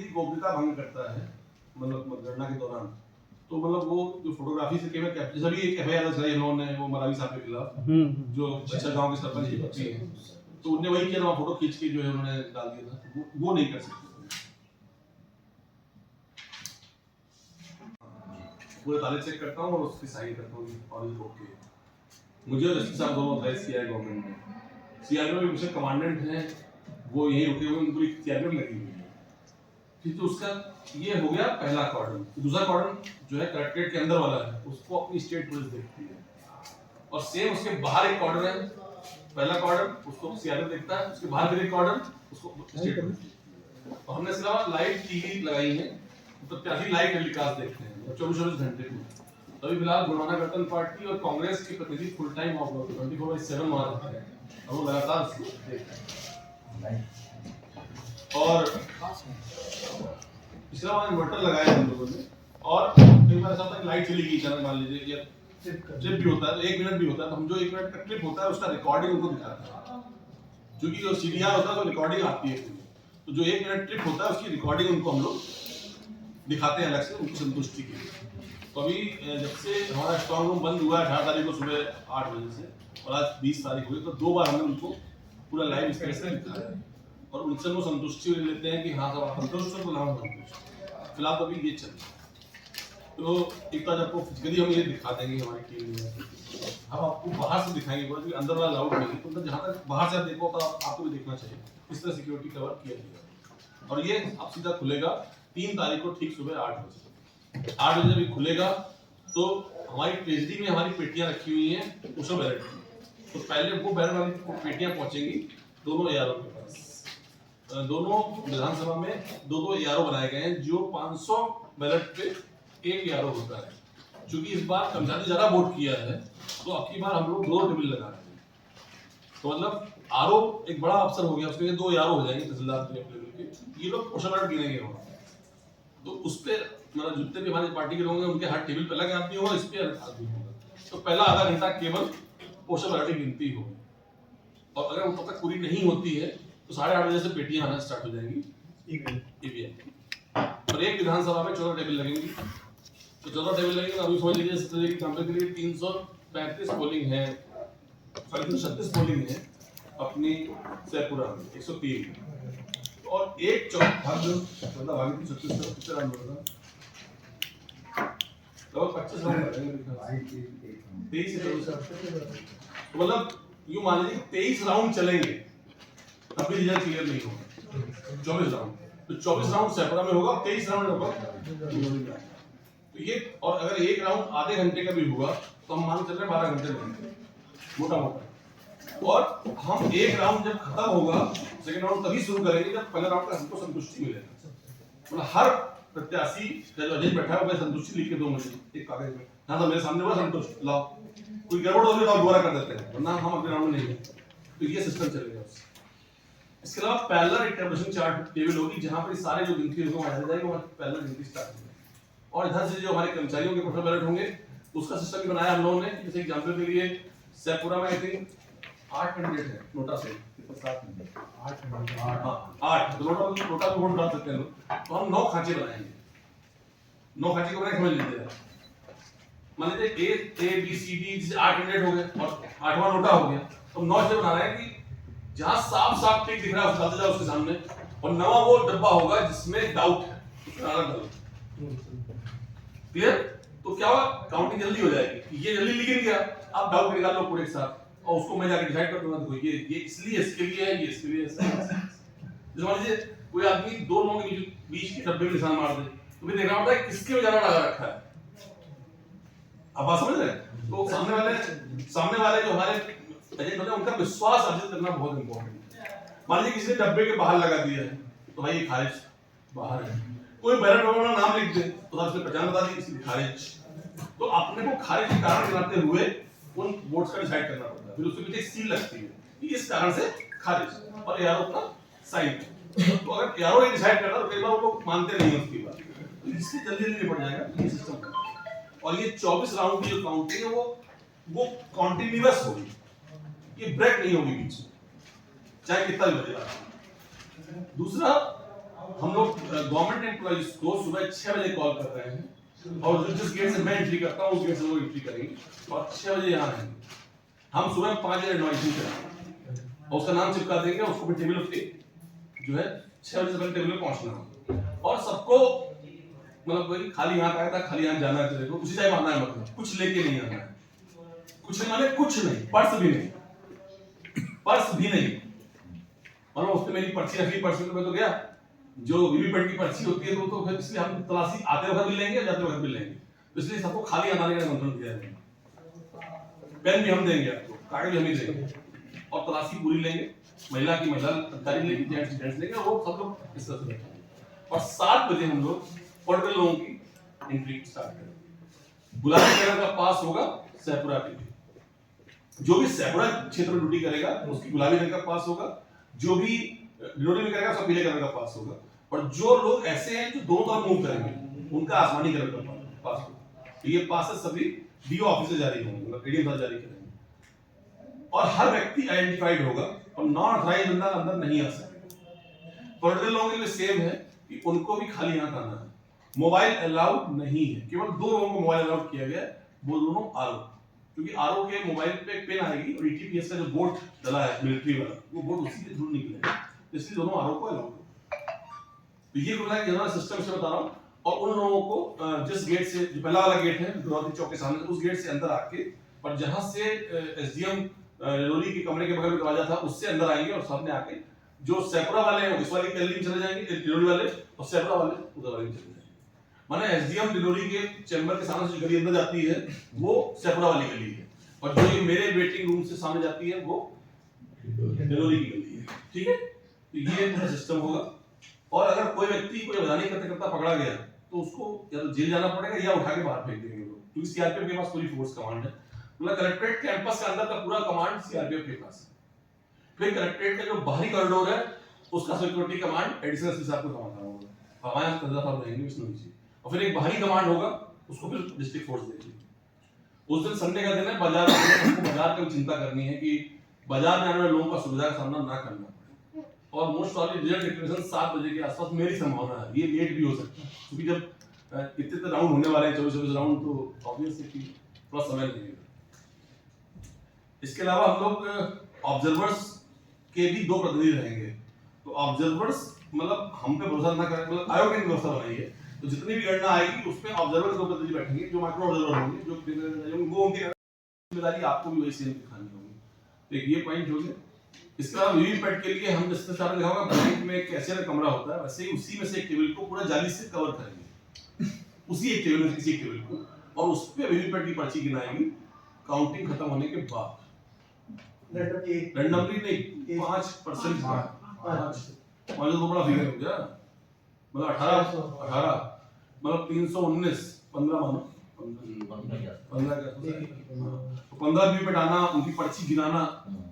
गोपनीयता भंग करता है मतलब मतगणना के दौरान, तो मतलब वो जो फोटोग्राफी से केवल कैप्चर, सभी एक एफआईआर दर्ज कराई इन्होंने वो मरावी साहब के खिलाफ जो बच्चा गांव के सरपंच की पत्नी है, तो उन्होंने वही किया था, फोटो खींच के जो है उन्होंने डाल दिया था, वो नहीं कर सकते। पूरे ताले चेक करता हूँ और उसकी साइन करता हूँ और ओके। मुझे जस्टिस साहब दोनों बताए सीआई गवर्नमेंट में, सीआई में मिशन कमांडेंट हैं, वो यहीं रुके हुए, उनको एक सीआई में लगी हुई है। ठीक, तो उसका ये हो गया पहला कॉर्डन। दूसरा कॉर्डन जो है कलेक्ट्रेट के अंदर वाला है, उसको अपनी स्टेट पुलिस देखती है, और सेम उसके बाहर एक कॉर्डन है, पहला कॉर्डन उसको सीआरपीएफ देखता है, उसके बाहर फिर एक कॉर्डन उसको स्टेट पुलिस देखती है। और हमने इसके अलावा लाइव टीवी लगाई है, प्रत्याशी लाइव टेलीकास्ट देखते हैं 24 घंटे में। तो अभी फिलहाल गुरुनानक गणतंत्र पार्टी और कांग्रेस के प्रतिनिधि फुल टाइम ऑफ 24/7 वहां रहते हैं और वो लगातार उसको देखते हैं। और इसके अलावा इन्वर्टर लगाया हम लोगों ने, और कई बार ऐसा होता है लाइट चली गई अचानक, मान लीजिए या ट्रिप भी होता है, 1 मिनट भी होता है, तो हम जो 1 मिनट का ट्रिप होता है उसका रिकॉर्डिंग उनको दिखाते हैं, क्योंकि जो सीडीआर होता है तो रिकॉर्डिंग आती है, तो जो 1 मिनट ट्रिप होता है उसकी रिकॉर्डिंग उनको हम लोग दिखाते हैं अलग से, उनकी संतुष्टि के लिए। तो अभी जब से हमारा स्ट्रॉन्ग रूम बंद हुआ है 18 तारीख को सुबह 8 बजे से, और आज 20 तारीख हुई, तो 2 बार हमने उनको पूरा लाइव स्पेस में दिखाया है, और उनसे वो संतुष्टि लेते हैं कि हाँ सब आप संतुष्ट हो, तो नाम संतुष्ट। फिलहाल तो अभी ये चल रहा है, तो एक बार आपको फिजिकली हम ये दिखा देंगे हमारी टीम में, हम आपको बाहर से दिखाएंगे, क्योंकि अंदर वाला अलाउड नहीं है, तो जहाँ तक बाहर से आप देखो तो आपको भी देखना चाहिए किस तरह सिक्योरिटी कवर किया गया। और ये आप सीधा खुलेगा 3 तारीख को ठीक सुबह 8 बजे। 8 बजे जब खुलेगा तो हमारी ट्रेजरी में हमारी पेटियां रखी हुई हैं उस बैलेट की, तो पहले वो बैलेट वाली पेटियां पहुंचेंगी दोनों यारों के पास। दोनों विधानसभा में 2-2 यारो बनाए गए हैं, जो 500 बैलेट पे एक यारो होता है। क्योंकि इस बार कर्मचारी ज्यादा वोट किया है, तो अब की बार हम लोग 2 टेबल लगा रहे हैं, तो मतलब आरो एक बड़ा अफसर हो गया, उसके 2 यारो हो जाएंगे तहसीलदार के लेवल के, ये लोग पोषण बैलेट गिनेंगे वहां, तो उस पे मतलब जितने भी हमारी पार्टी के लोग हैं उनके हर टेबल पे अलग आदमी होगा, इस पे अलग आदमी होगा, तो पहला आधा घंटा केवल पोषण बैलेट की गिनती होगी, और अगर वो तब तक पूरी नहीं होती है तो 8:30 बजे से पेटियां आना स्टार्ट हो जाएंगी ईवीएम। और एक विधानसभा में 14 टेबल लगेंगी, तो 14 टेबल लगेंगे, अभी समझ लीजिए इस तरह की कैंपेन के लिए 335 पोलिंग है, 336 पोलिंग है अपनी सैपुरा में, 103, और एक भाग 36 रन होगा, तो 25 रन करेंगे, 23 तो मतलब यूं मान लीजिए 23 राउंड चलेंगे तब भी रिजल्ट क्लियर नहीं होगा। 24 राउंड, तो 24 राउंड सैपुरा में होगा, 23 राउंड होगा, तो ये, और अगर एक राउंड आधे घंटे का भी हुआ तो हम मान चल रहे हैं 12 घंटे लगेंगे मोटा मोटा। और हम एक राउंड जब खत्म होगा, सेकंड राउंड तभी शुरू करेंगे जब पहले राउंड का हमको संतुष्टि मिलेगा। मतलब हर प्रत्याशी जो जज बैठा है वो संतुष्टि लिख के दो मुझे एक कागज में, हाँ तो मेरे सामने हुआ संतुष्ट, लाओ, कोई गड़बड़ होगी तो दोबारा कर देते हैं, वरना हम अगले राउंड में नहीं है, तो ये सिस्टम चलेगा। इसके अलावा पैरेलल एक टेबलेशन चार्ट टेबल होगी, जहां पर सारे जो गिनती होगी वहां आ जाएगी, वहां पैरेलल गिनती स्टार्ट होगी, और इधर से जो हमारे कर्मचारियों के पोस्टल बैलेट होंगे उसका सिस्टम भी बनाया हम लोगों ने। जैसे एग्जांपल के लिए सैपुरा में आई थिंक 8 कैंडिडेट है नोटा से, 8 नोटा में वोट डाल सकते हैं लोग, तो हम 9 खांचे बनाएंगे, 9 खांचे को बनाए समझ लीजिए, मान लीजिए ए बी सी डी जैसे 8 कैंडिडेट हो गए और 8वां नोटा हो गया, तो 9 से बना रहे हैं कि जहां साफ साफ टिक दिख रहा है उसको जाओ उसके सामने, और 9वां वो डब्बा होगा जिसमें डाउट है उसमें अलग डालो, क्लियर? तो क्या होगा, काउंटिंग जल्दी हो जाएगी, ये जल्दी लिख गया, आप डाउट निकाल लो पूरे साथ, और उसको मैं जाके डिसाइड कर दूंगा, देखो ये इसलिए इसके लिए है, ये इसके लिए है। जैसे मान लीजिए कोई आदमी 2 लोगों के बीच के डब्बे में निशान मार दे, तो भी देखना होता है किसके में ज्यादा लगा रखा है, आप बात समझ रहे हैं? तो सामने वाले जो हमारे एजेंट होते हैं उनका विश्वास अर्जित करना बहुत इंपॉर्टेंट है। मान लीजिए किसी ने डब्बे के बाहर लगा दिया है, तो भाई ये खारिज बाहर है, कोई बैलेट वाला नाम लिख दे तो उसने पहचान बता दी इसकी खारिज, तो अपने को खारिज के कारण दिखाते हुए उन वोट्स का डिसाइड करना पड़ता है, फिर उसके पीछे एक सील लगती है कि इस कारण से खारिज, और यारो का साइन, तो अगर यारो ये डिसाइड करता तो कई बार वो लोग मानते नहीं उसकी बात, तो इससे जल्दी निपट जाएगा ये सिस्टम। और ये 24 राउंड की जो काउंटिंग है वो कॉन्टिन्यूअस होगी, ये ब्रेक नहीं होगी बीच में, चाहे कितना भी बजेगा। दूसरा हम लोग गवर्नमेंट एम्प्लॉइज को सुबह 6 बजे कॉल कर रहे हैं और जिस गेट से मैं एंट्री करता हूँ उस गेट से वो एंट्री करेंगे और 6 बजे यहाँ रहेंगे। हम सुबह 5 बजे इनवाइटिंग करेंगे और उसका नाम चिपका देंगे, उसको भी टेबल पे जो है 6 बजे से पहले टेबल पे पहुंचना और सबको मतलब कोई खाली हाथ आया था खाली हाथ जाना है, उसी टाइम आना है, मतलब कुछ लेके नहीं आना है। कुछ नहीं माने कुछ नहीं, पर्स भी नहीं, पर्स भी नहीं। मतलब उसने मेरी पर्ची रखी, पर्स में तो गया, जो वीवीपैट की पर्ची होती है तो फिर इसलिए हम तलाशी आते वक्त भी लेंगे जाते वक्त भी लेंगे, तो इसलिए सबको खाली आने का निमंत्रण दिया है। पेन भी हम देंगे आपको, कागज भी हम ही देंगे और तलाशी पूरी लेंगे, महिला की महिला अधिकारी लेंगे, जेंट्स जेंट्स लेंगे, वो सब लोग इस तरह से बैठेंगे और 7 बजे हम लोग पोर्टल लोगों की एंट्री स्टार्ट करेंगे। गुलाबी कलर का पास होगा सैपुरा के लिए, जो भी सैपुरा क्षेत्र में ड्यूटी करेगा उसकी गुलाबी रंग का पास होगा, जो भी ड्यूटी में करेगा उसका पीले कलर का पास होगा, और जो लोग ऐसे हैं जो दोनों तरफ मूव करेंगे उनका आसमानी कलर का पास होगा। तो ये पासेस सभी डीओ ऑफिस से जारी होंगे, मतलब एडीएम साहब जारी करेंगे और हर व्यक्ति आइडेंटिफाइड होगा और नॉन ऑथराइज्ड बंदा अंदर नहीं आ सकता। पोर्टल लोगों के लिए सेम है कि उनको भी खाली हाथ आना है, मोबाइल अलाउड नहीं है, केवल 2 लोगों को मोबाइल अलाउड किया गया है, वो दोनों आरओ, क्योंकि आरओ के मोबाइल पे एक पिन आएगी और ईटीपीएस का जो बोर्ड डला है मिलिट्री वाला वो बोर्ड उसी के थ्रू निकलेगा, इसलिए दोनों आरओ को अलाउड। तो ये पूरा जनरल सिस्टम से बता रहा हूँ। और उन लोगों को जिस गेट से, जो पहला वाला गेट है दुर्गावती चौक के सामने, उस गेट से अंदर आके और जहां से एसडीएम रेलोली के कमरे के बगल में दरवाजा था उससे अंदर आएंगे और सामने आके जो सैपुरा वाले हैं इस वाली गली में चले जाएंगे रेलोली वाले, और सैपुरा वाले उधर वाली में चले जाएंगे। माने एसडीएम रेलोली के चैम्बर के सामने से जो गली अंदर जाती है वो सैपुरा वाली गली है, और जो ये मेरे वेटिंग रूम से सामने जाती है वो रेलोली की गली है। ठीक है, तो ये पूरा सिस्टम होगा। और अगर कोई व्यक्ति कोई अवधानी करते करता पकड़ा गया तो उसको या तो जेल जाना पड़ेगा या उठा के बाहर फेंक देंगे लोग, क्योंकि सीआरपीएफ के पास पूरी फोर्स कमांड है, मतलब कलेक्ट्रेट कैंपस के अंदर का पूरा कमांड सीआरपीएफ के पास है। फिर कलेक्ट्रेट का जो बाहरी कॉरिडोर है उसका सिक्योरिटी कमांड एडिशनल एसपी साहब को संभालना होगा, हमारे यहाँ तंजा साहब रहेंगे विष्णु जी, और फिर एक बाहरी कमांड होगा उसको फिर डिस्ट्रिक्ट फोर्स देगी। उस दिन संडे का दिन है, बाजार में बाजार की चिंता करनी है कि बाजार में आने वाले लोगों का सुविधा का सामना ना करना, और मोस्ट ऑफली रिजल्ट डिक्लेरेशन 7 बजे के आसपास मेरी संभावना है, ये लेट भी हो सकता है क्योंकि जब इतने राउंड होने वाले हैं 24 राउंड, तो ऑब्वियस है कि थोड़ा समय लगेगा। इसके अलावा हम लोग ऑब्जर्वर्स के भी 2 प्रतिनिधि रहेंगे, तो ऑब्जर्वर्स मतलब हम पे भरोसा ना करें, मतलब आयोग ने व्यवस्था बनाई है, तो जितनी भी गणना आएगी उसमें ऑब्जर्वर 2 प्रतिनिधि बैठेंगे जो माइक्रो ऑब्जर्वर होंगे, जो वो उनकी जिम्मेदारी आपको भी वैसे दिखानी होगी। तो एक ये पॉइंट हो गया। इसके अलावा वीवीपैट के लिए हम जिस तरह लिखा होगा बैंक में एक कैशियर का कमरा होता है, वैसे ही उसी में से एक टेबल को पूरा जाली से कवर करेंगे, उसी एक टेबल में किसी एक टेबल को, और उस पे वीवीपैट की पर्ची गिनाएंगी काउंटिंग खत्म होने के बाद, रैंडमली नहीं, 5% का 5 तो बड़ा फिगर हो गया, मतलब 18 मतलब 319 15 मानो 15 का 15 वीवीपैट आना, उनकी पर्ची गिनाना,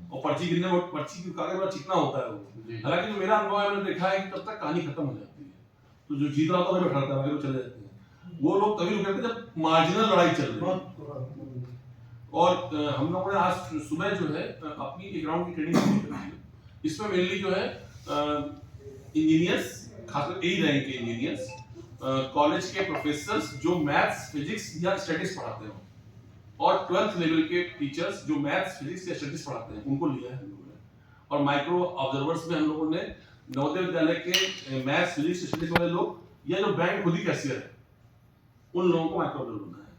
और पर्ची गिनने में पर्ची की कागज बड़ा चिकना होता है वो, हालांकि जो मेरा अनुभव है मैंने देखा है कि तब तक कहानी खत्म हो जाती है, तो जो जीत रहा होता है वो बैठा रहता है, चले जाते हैं, वो लोग तभी रुकते हैं जब मार्जिनल लड़ाई चल रही है। और हम लोगों ने आज सुबह जो है अपनी एक राउंड की ट्रेनिंग की है, इसमें मेनली जो है इंजीनियर्स, खासकर ए रैंक के इंजीनियर्स, कॉलेज के प्रोफेसर्स जो मैथ्स फिजिक्स या स्टैटिस्टिक्स पढ़ाते हैं, और 12th लेवल के टीचर्स जो मैथ्स फिजिक्स या स्टैटिस्टिक्स पढ़ाते हैं उनको लिया है हम लोगों ने, और माइक्रो ऑब्जर्वर्स में हम लोगों ने नवोदय विद्यालय के मैथ्स फिजिक्स स्टैटिस्टिक्स वाले लोग या जो बैंक खुद ही कैशियर है उन लोगों को माइक्रो ऑब्जर्वर बनाया है,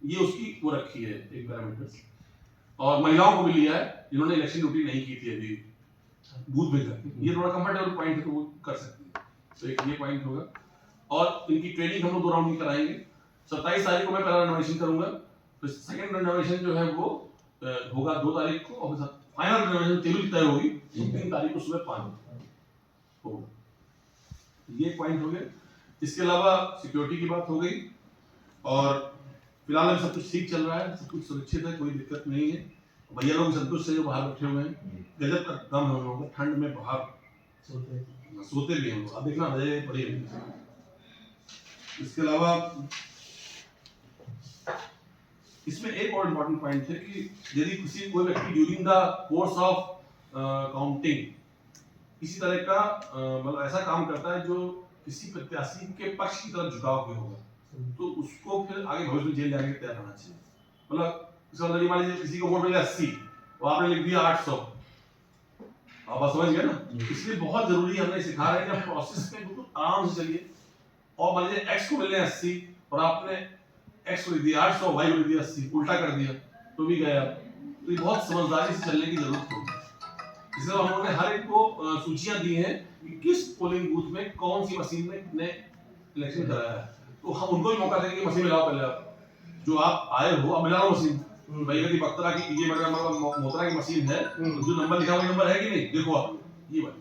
ये उसकी वो रखी है एक पैरामीटर्स। और महिलाओं को भी लिया है जिन्होंने इलेक्शन ड्यूटी नहीं की थी अभी बूथ में जाके, ये थोड़ा कंफर्टेबल पॉइंट है तो वो कर सकते हैं, तो एक ये पॉइंट होगा। और इनकी ट्रेनिंग हम लोग 2 राउंड की कराएंगे। 27 तारीख को मैं पहला रेनोवेशन करूंगा, तो सेकंड रेनोवेशन जो है वो होगा 2 तारीख को, और फाइनल रेनोवेशन टेबल तय होगी 3 तारीख को सुबह 5 होगा। ये पॉइंट हो गए। इसके अलावा सिक्योरिटी की बात हो गई, और फिलहाल अभी सब कुछ ठीक चल रहा है, सब कुछ सुरक्षित है, कोई दिक्कत नहीं है। भैया लोग संतुष्ट है जो बाहर बैठे हुए हैं, गजब का दम है उन लोगों का, ठंड में बाहर सोते भी हैं, अब देखना मजे पड़ी है। इसके अलावा इसमें एक और इम्पोर्टेंट पॉइंट है कि यदि किसी कोई व्यक्ति during the course of counting किसी तरह का मतलब ऐसा काम करता है जो किसी प्रत्याशी के पक्ष की तरफ झुकाव क्यों होगा, तो उसको फिर आगे भविष्य में जेल जाने के तैयार रहना चाहिए। मतलब इसका मतलब मान लीजिए किसी को वोट मिले 80 और आपने लिख दिया 800, आप समझ गए ना। इसलिए बहुत जरूरी है, हमने सिखा रहे हैं कि प्रोसेस में बिल्कुल आराम से चलिए। और मान लीजिए x को मिले 80 और आपने x को लिख दिया 800, y को लिख दिया 80, उल्टा कर दिया तो भी गया। तो ये बहुत समझदारी से चलने की जरूरत होगी। इसलिए हम लोगों ने हर एक को सूचियां दी हैं कि किस पोलिंग बूथ में कौन सी मशीन में कितने इलेक्शन कराया है, तो हम उनको भी मौका देंगे कि मशीन मिलाओ। पहले आप जो आप आए हो अब मिलाओ मशीन। भाई यदि बख्तरा की ये मतलब मोतरा की मशीन है, तो जो नंबर लिखा हुआ नंबर है कि नहीं, देखो आप ये बात।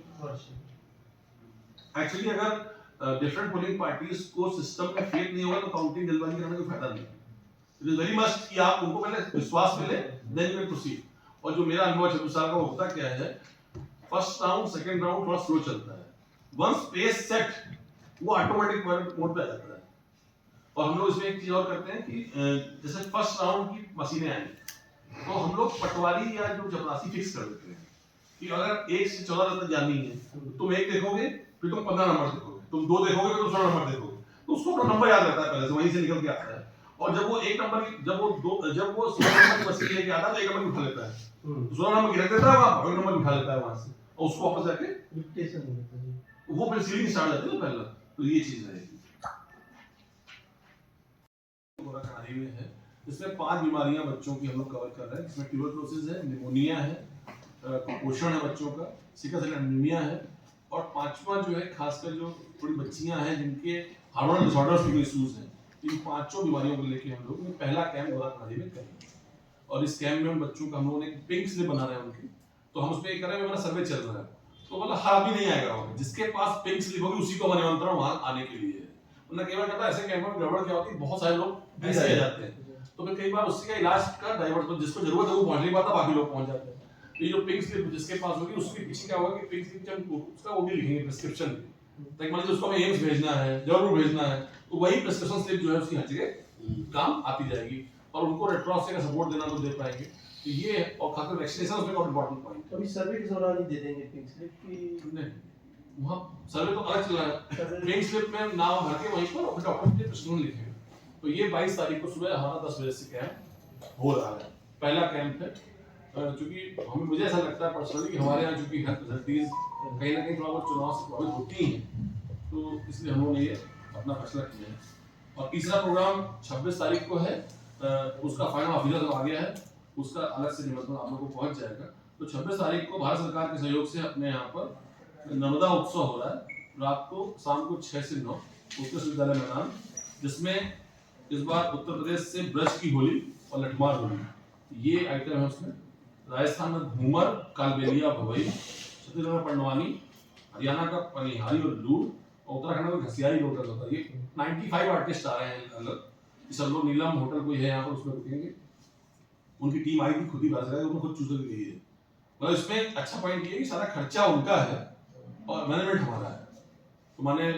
एक्चुअली अगर डिफरेंट पोलिंग पार्टीज को सिस्टम में फेथ नहीं होगा तो काउंटिंग जल्दबाजी करने का फायदा नहीं। इट इज वेरी मस्ट कि आप उनको पहले विश्वास मिले देन यू कैन प्रोसीड। और जो मेरा अनुभव 26 साल का होता क्या है, फर्स्ट राउंड सेकंड राउंड थोड़ा स्लो चलता है, वंस पेस सेट वो ऑटोमेटिक मोड पे आ जाता है। और हम लोग इसमें एक चीज और करते हैं कि जैसे फर्स्ट राउंड की मशीनें आई तो हम लोग पटवारी या जो चपरासी फिक्स कर देते हैं कि अगर 1 से 14 तक जानी है तुम 1 देखोगे, फिर तुम 15 नंबर देखोगे, तुम 2 देखोगे, फिर तुम 16 नंबर देखोगे, तो उसको अपना नंबर याद रहता है पहले से, वहीं से निकल के आता है। और जब वो 1 नंबर की जब वो 16 नंबर की मशीन लेके आता है तो 1 नंबर उठा लेता है, 16 नंबर की रख देता है वहां, 1 नंबर उठा लेता है वहां से और उसको वापस जाके डिक्टेशन हो जाता है, वो फिर सीलिंग स्टार्ट जाती है पहले। तो ये चीज है में है। इसमें 5 बीमारियां बच्चों की हम लोग कवर कर रहे हैं, जिसमें ट्यूबरकुलोसिस है, निमोनिया है, कुपोषण है बच्चों का, सिकल सेल एनीमिया है, और 5वां जो है खासकर जो थोड़ी बच्चियां हैं जिनके हार्मोनल डिसऑर्डर्स के इश्यूज हैं, इन 5 बीमारियों को लेके हम लोग पहला कैंप गोरखनादी में करेंगे। और इस कैंप में हम बच्चों का हम लोगों ने पिंक स्लिप बना रहे हैं उनकी, तो हम उसमें कर रहे हैं, हमारा सर्वे चल रहा है। तो मतलब हर आदमी नहीं आएगा वहां, जिसके पास पिंक स्लिप होगी उसी को निमंत्रण वहां आने के लिए है। वरना कई बार कहता है ऐसे कैंप में गड़बड़ क्या होती है, बहुत सारे लोग ऐसे आ जाते हैं, तो फिर कई बार उससे का इलाज का डाइवर्ट, तो जिसको जरूरत है वो पहुंच नहीं पाता, बाकी लोग पहुंच जाते हैं। तो ये जो पिंक स्लिप जिसके पास होगी उसके पीछे क्या होगा कि पिंक स्लिप जब उसका वो भी लिखेंगे प्रिस्क्रिप्शन, ताकि मान लीजिए उसको हमें एम्स भेजना है, जरूर भेजना है, तो वही प्रिस्क्रिप्शन स्लिप जो है उसकी हर जगह काम आती जाएगी। और उनको रेड क्रॉस से का सपोर्ट देना तो दे पाएंगे। तो ये और खासकर वैक्सीनेशन उसमें बहुत इंपॉर्टेंट पॉइंट। अभी सर्वे के दौरान ही दे देंगे पिंक स्लिप की? नहीं, वहां सर्वे तो अलग चल रहा है, पिंक स्लिप में नाम भर के वहीं पर और डॉक्टर के प्रिस्क्रिप्शन लिखेंगे। तो ये 22 तारीख को सुबह हमारा 10 बजे से कैंप हो रहा है, पहला कैंप है। क्योंकि मुझे ऐसा लगता है पर्सनली कि हमारे यहाँ चूंकि हेल्थ फैसिलिटीज कहीं ना कहीं थोड़ा बहुत चुनाव से प्रभावित होती हैं, तो इसलिए हम लोगों ने ये अपना फैसला किया है। और तीसरा प्रोग्राम 26 तारीख को है, उसका फाइनल ऑफिशियल आ गया है, उसका अलग से निमंत्रण आप लोगों को पहुंच जाएगा। तो 26 तारीख को भारत सरकार के सहयोग से अपने यहाँ पर नर्मदा उत्सव हो रहा है, रात को शाम को 6 से 9 उत्कृष्ट विद्यालय मैदान, जिसमें इस बार उत्तर प्रदेश से ब्रज की होली और लठमार होली, ये आइटम है उसमें। राजस्थान में घूमर, कालबेलिया, भवई, छत्तीसगढ़ में पंडवानी, हरियाणा का पनिहारी और लूर, और उत्तराखंड में घसियाई लोकल होता है। ये 95 आर्टिस्ट आ रहे हैं अलग, सब लोग नीलम होटल कोई है यहाँ पर उसमें रुकेंगे। उनकी टीम आई थी खुद ही बात कर, उन्होंने खुद चूज कर गई है। मतलब इसमें अच्छा पॉइंट ये है कि सारा खर्चा उनका है और मैनेजमेंट हमारा है। तो माने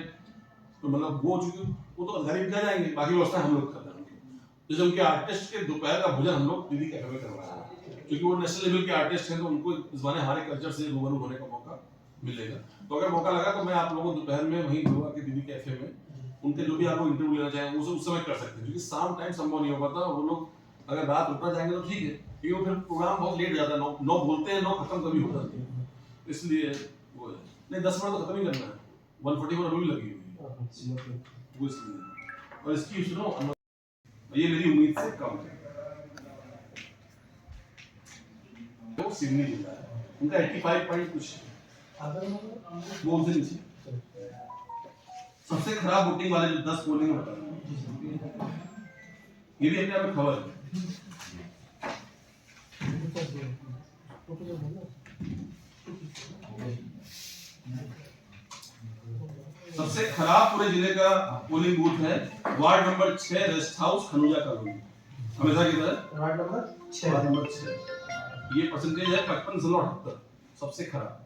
तो मतलब वो चूंकि वो तो अधिकारी बिठा जाएंगे, बाकी व्यवस्था हम लोग कर रहे हैं। जैसे उनके आर्टिस्ट के दोपहर का भोजन हम लोग दीदी कैफे में करवा रहे हैं, क्योंकि वो नेशनल लेवल के आर्टिस्ट हैं, तो उनको इस बारे हमारे कल्चर से रूबरू होने का मौका मिलेगा। तो अगर मौका लगा तो मैं आप लोगों को दोपहर में वहीं गोवा के दीदी कैफे में उनके जो भी आप लोग इंटरव्यू लेना चाहें वो उस समय कर सकते हैं, क्योंकि शाम टाइम संभव नहीं हो पाता। वो लोग अगर रात रुकना चाहेंगे तो ठीक है, क्योंकि फिर प्रोग्राम बहुत लेट हो जाता है, 9 बोलते हैं 9 खत्म कभी हो जाती है, इसलिए वो है। नहीं 10 मिनट तो खत्म ही करना है, 140 अभी लगी हुई है वो, इसलिए। और इसकी सुनो, ये मेरी उम्मीद से कम है। वो सिडनी जिला है, उनका 85 पॉइंट कुछ वो उनसे नीचे। सबसे खराब वोटिंग वाले जो 10 पोलिंग में बता रहा हूं, ये भी अपने आप में खबर है। सबसे खराब पूरे जिले का पोलिंग बूथ है ward number 6 rest house Khanuja colony, हमेशा की तरह वार्ड नंबर 6 ये परसेंटेज है 55.78, सबसे खराब।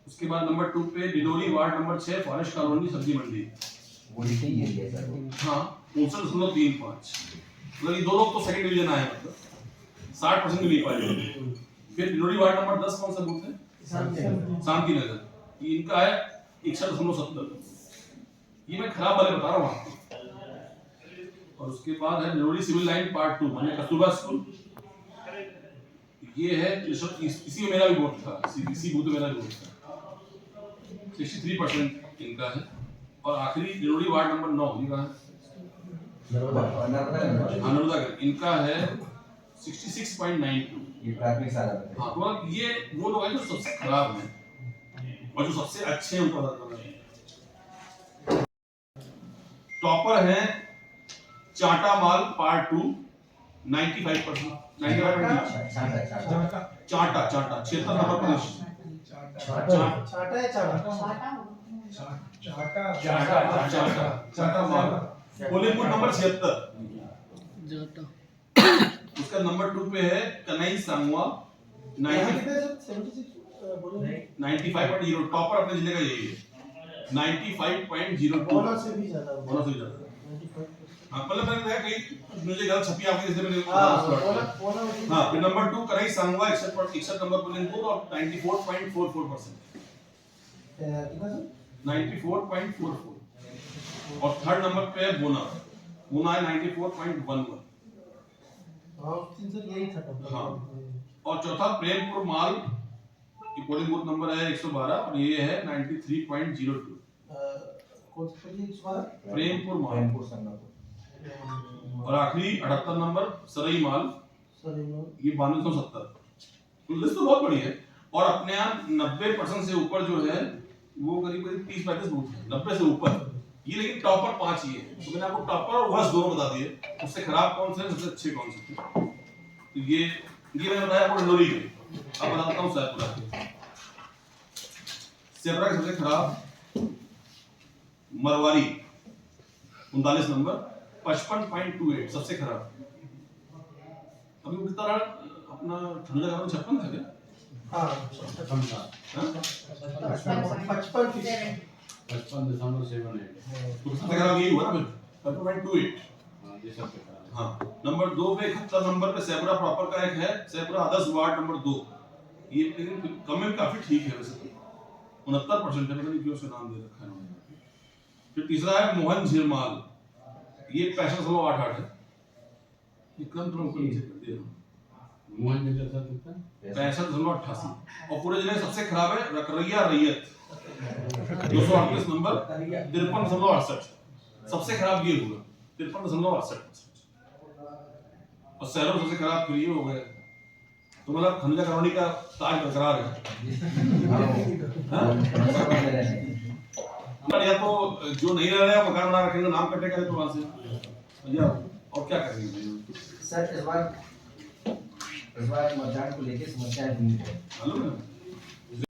उसके बाद नंबर 2 पे Dindori ward number 6 forest colony सब्जी मंडी, वो सही है सर। हाँ 59.35, मतलब ये दो लोग तो सेकंड डिवीजन आए, मतलब 60% नहीं पाए। फिर डिडोरी वार्ड नंबर 10 कौन सा बूथ है? शांति नगर, इनका है 61.70, ये मैं खराब वाले बता रहा हूँ आपको। और उसके बाद है निरोली सिविल लाइन पार्ट 2 माने कस्तूरबा स्कूल। ये है इसी में मेरा भी वोट था, इसी बूथ में मेरा भी वोट था। 63% इनका है। और आखिरी निरोली वार्ड नंबर 9 ये कहाँ है? नर्मदागंज इनका है 66.92। ये प्राथमिक सारा है। हाँ तो अब ये वो लोग हैं जो सबसे खराब हैं और जो सबसे अच्छे हैं उनका बात कर रहे हैं। टॉपर है चाटा माल पार्ट 2 95%। 95% चाटा 76 नंबर पर चाटा माल पोलिंग बूथ नंबर 76। उसका नंबर 2 पे है कन्हई सांगवा 95.0। टॉपर अपने जिले का यही है 95.02। बोनस से भी ज्यादा हाँ मतलब मैंने देखा कहीं मुझे गलत छपी आपके जैसे मैंने बोनस हाँ फिर number 2 Kanhai Sangwa 61 number polling booth और 94.44%। 94.44। और थर्ड नंबर पे है बोना है 94.11। यही था हाँ और चौथा प्रेमपुर माल की पोलिंग बूथ नंबर है 112 और ये है 93.02। प्रेमपुर माल। और आखिरी 78 नंबर सरई माल ये 9270। तो लिस्ट तो बहुत बड़ी है। और अपने यहाँ 90% से ऊपर जो है वो करीब 30-35 बूथ है 90 से ऊपर। ये लेकिन टॉपर 5 ही है। तो मैंने आपको टॉपर और वर्स्ट दोनों बता दिए, उससे खराब कौन से सबसे अच्छे कौन से थे। तो ये मैंने बताया आपको डिंडोरी के। अब बताता हूँ सैपुरा के। सैपुरा के सबसे खराब मरवारी 39 नंबर 55.28 सबसे खराब। अभी वो कितना रहा अपना ठंडा जगह में 56 था क्या? हाँ 55 दिसंबर 78। तो सबसे खराब यही हुआ ना फिर 55.28। हाँ ये सब खराब है। हाँ नंबर 2 पे 71 नंबर पे सैपुरा प्रॉपर का एक है सैपुरा आदर्श वार्ड नंबर 2। ये लेकिन कम में काफी ठीक है वैसे तो 69% है, पता नहीं क्यों उसका नाम दे रखा है उन्होंने। फिर तीसरा है मोहन झिरमाल ये 65.88 है। ये कम थोड़ा ऊपर नीचे कर दिया मोहन जगह था कितना? 65.88। और पूरे जिले में सबसे खराब है रकरैया रैयत 238 नंबर 53.68। सबसे खराब ये हुआ 53.68%। और शहरों सबसे खराब फिर ये हो गए। तो मतलब खंजा कॉलोनी का ताज बरकरार है। या तो जो नहीं रह रहे हैं मकान बना रखेंगे नाम कटेगा तो वहां से भैया और क्या करेंगे। सर इस बार मतदान को लेकर समस्याएं हुई है। मालूम है